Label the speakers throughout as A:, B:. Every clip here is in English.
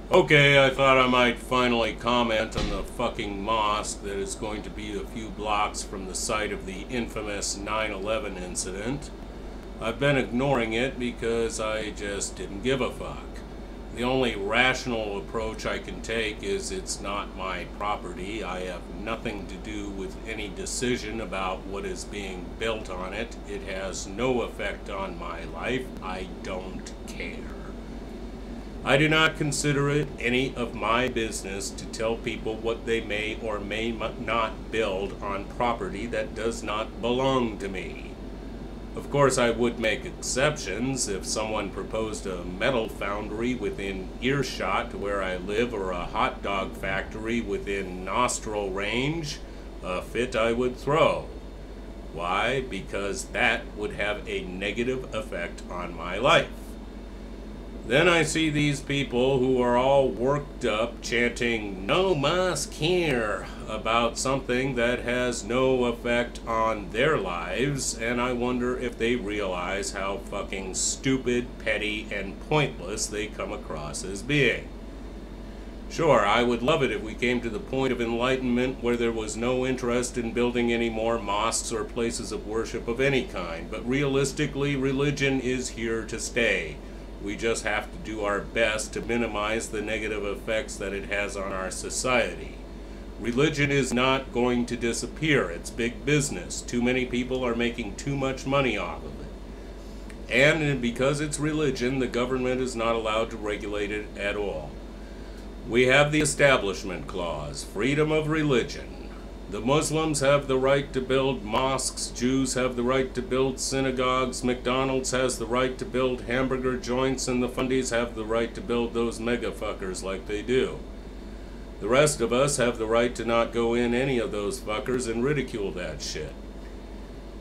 A: Okay, I thought I might finally comment on the fucking mosque that is going to be a few blocks from the site of the infamous 9/11 incident. I've been ignoring it because I just didn't give a fuck. The only rational approach I can take is it's not my property. I have nothing to do with any decision about what is being built on it. It has no effect on my life. I don't care. I do not consider it any of my business to tell people what they may or may not build on property that does not belong to me. Of course, I would make exceptions if someone proposed a metal foundry within earshot where I live or a hot dog factory within nostril range, a fit I would throw. Why? Because that would have a negative effect on my life. Then I see these people who are all worked up chanting, "No mosque here," about something that has no effect on their lives, and I wonder if they realize how fucking stupid, petty, and pointless they come across as being. Sure, I would love it if we came to the point of enlightenment where there was no interest in building any more mosques or places of worship of any kind, but realistically, religion is here to stay. We just have to do our best to minimize the negative effects that it has on our society. Religion is not going to disappear. It's big business. Too many people are making too much money off of it. And because it's religion, the government is not allowed to regulate it at all. We have the Establishment Clause, freedom of religion. The Muslims have the right to build mosques, Jews have the right to build synagogues, McDonald's has the right to build hamburger joints, and the fundies have the right to build those mega fuckers like they do. The rest of us have the right to not go in any of those fuckers and ridicule that shit.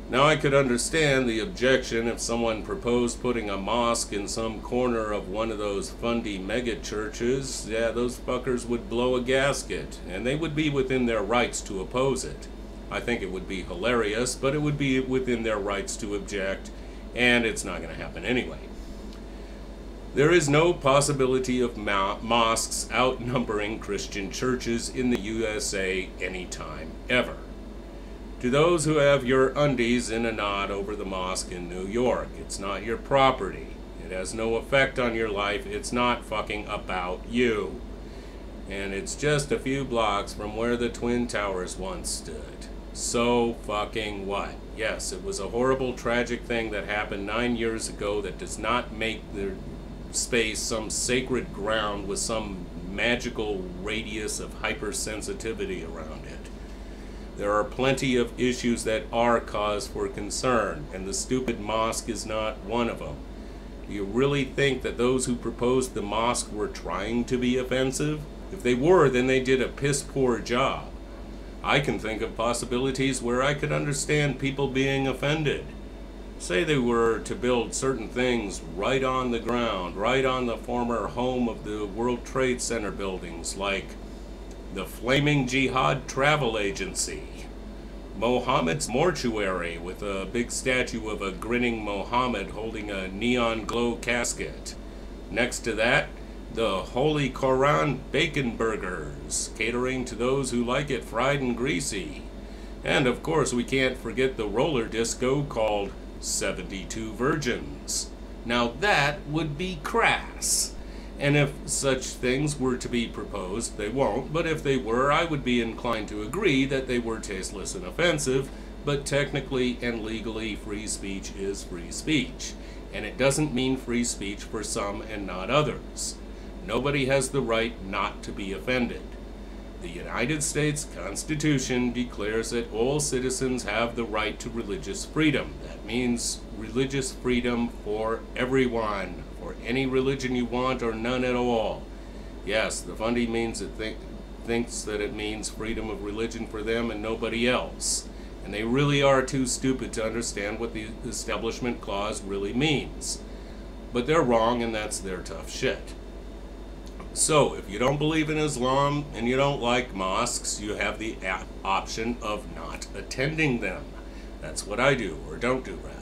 A: Now I could understand the objection if someone proposed putting a mosque in some corner of one of those fundy mega churches. Yeah, those fuckers would blow a gasket, and they would be within their rights to oppose it. I think it would be hilarious, but it would be within their rights to object, and it's not going to happen anyway. There is no possibility of mosques outnumbering Christian churches in the USA anytime, ever. To those who have your undies in a knot over the mosque in New York, it's not your property. It has no effect on your life. It's not fucking about you. And it's just a few blocks from where the Twin Towers once stood. So fucking what? Yes, it was a horrible, tragic thing that happened 9 years ago that does not make the space some sacred ground with some magical radius of hypersensitivity around it. There are plenty of issues that are cause for concern, and the stupid mosque is not one of them. Do you really think that those who proposed the mosque were trying to be offensive? If they were, then they did a piss-poor job. I can think of possibilities where I could understand people being offended. Say they were to build certain things right on the ground, right on the former home of the World Trade Center buildings, like the Flaming Jihad Travel Agency, Mohammed's Mortuary with a big statue of a grinning Mohammed holding a neon glow casket. Next to that, the Holy Koran Bacon Burgers, catering to those who like it fried and greasy. And of course we can't forget the roller disco called 72 Virgins. Now that would be crass. And if such things were to be proposed, they won't, but if they were, I would be inclined to agree that they were tasteless and offensive, but technically and legally free speech is free speech. And it doesn't mean free speech for some and not others. Nobody has the right not to be offended. The United States Constitution declares that all citizens have the right to religious freedom. That means religious freedom for everyone, for any religion you want or none at all. Yes, the fundy means it thinks that it means freedom of religion for them and nobody else. And they really are too stupid to understand what the Establishment Clause really means. But they're wrong, and that's their tough shit. So, if you don't believe in Islam and you don't like mosques, you have the option of not attending them. That's what I do, or don't do rather.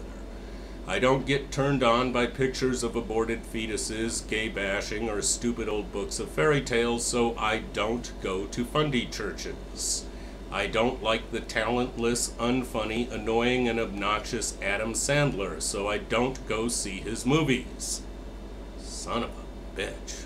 A: I don't get turned on by pictures of aborted fetuses, gay bashing, or stupid old books of fairy tales, so I don't go to fundy churches. I don't like the talentless, unfunny, annoying, and obnoxious Adam Sandler, so I don't go see his movies. Son of a bitch.